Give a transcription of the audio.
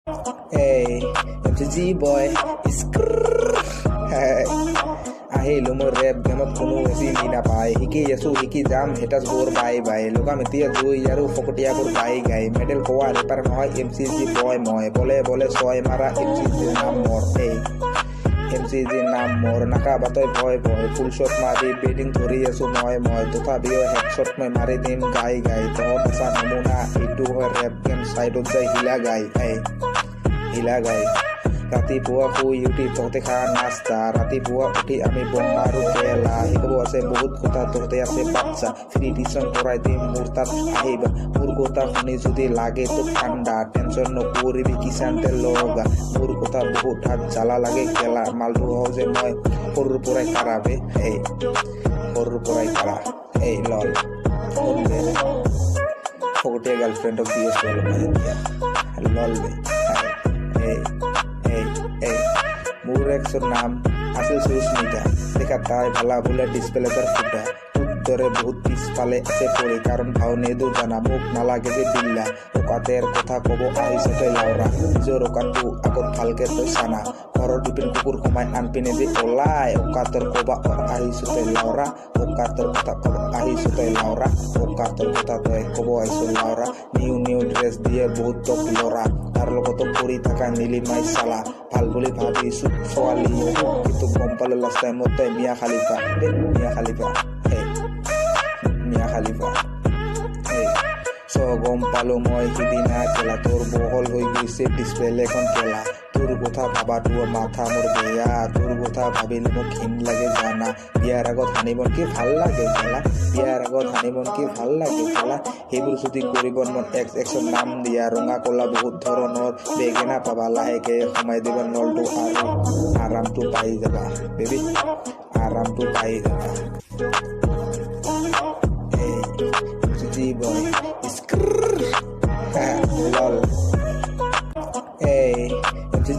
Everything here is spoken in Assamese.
Hey, MCG boy, আহিলো মোৰ ৰেপ গেমত কোনো চিনি নাপায় শিকি আছো শিকি যাম হেটাচ বোৰ বাই বাই লোকাম এতিয়া জুই আৰু ফকতীয়াবোৰ গাই গাই মেডেল কোৱা ৰেপাৰ নহয় MCG বয় মই বলে বলে ছয় মাৰা MCG নাম মোৰ MCG নাম মোৰ নাকাবা তই ভয় ভয় ফুল শ্বট মাৰি বেটিং ধৰি আছো মই তথাপিও হেডশ্বট মই মাৰি দিম গাই গাই তহঁত আছা নমুনা এইটো হয় ৰেপ গেম চাইডত যাই হিলা গাই ৰাতিপুৱা শুই উঠি তহঁতে খা নাস্তা ৰাতিপুৱা উঠি আমি বম মাৰো খেলা শিকিব আছে বহুত কথা তহঁতে আছে বাচ্চা ফ্ৰী টিউচন কৰাই দিম মোৰ তাত আহিবা মোৰ কথা শুনি যদি লাগে তোক ঠাণ্ডা টেনচন নকৰিবি কিষাণ তেল লগা মোৰ কথা বহুত হাত জ্বালা লাগে খেলা মালটো হওঁ যে মই সৰুৰ পৰাই কাৰা বে এই লল ফকতীয়া গাৰ্লফ্ৰেণ্ডক দি আছো লল বে মোৰ এক্সৰ নাম আছিল সুস্মিতা দেখা তাই ভালা বোলে ডিছপ্লে তাৰ ফুটা উত্তৰে বহুত পিছফালে আছে পৰি কাৰণ ভাও নেদো জানা মোক নালাগে যে বিল্লা অকাতেৰ কথা ক'ব আহিছে তই লাউৰা নিজৰ অকাতটো আগত ভালকে তই চানা ঘৰৰ দুপিন কুকুৰ সোমাই আনপিনে যে ওলাই অকাতৰ ক'বা আহিছো তই লাউৰা অকাতৰ কথা ক'ব আহিছো তই লাউৰা অকাতৰ কথা তই ক'ব আহিছো লাউৰা নিউ ড্ৰেছ দিয়ে বহুত টক ল'ৰা তাৰ লগতো কৰি থকা নীলিমাই চালা ভাল বুলি ভাবিছো ছোৱালী কিন্তু গম পালো লাষ্ট টাইমত তই মিয়া খালিফা গম পালো মই সিদিনা খেলা তোৰ বহল হৈ গৈছে ডিছপ্লে এখন খেলা তোৰ কথা ভাবাটো মাথা মোৰ বেয়া তোৰ কথা ভাবিলে মোক ঘিণ লাগে জানা বিয়াৰ আগত হানিমন কি ভাল লাগে খেলা সেইবোৰ যদি কৰিব মন এক্সৰ নাম দিয়া ৰঙা কলা বহুত ধৰণৰ বেগেনা পাবা লাহেকে সোমাই দিবা নলটো আৰু আৰামটো পাই যাবা বেবি boy, lol.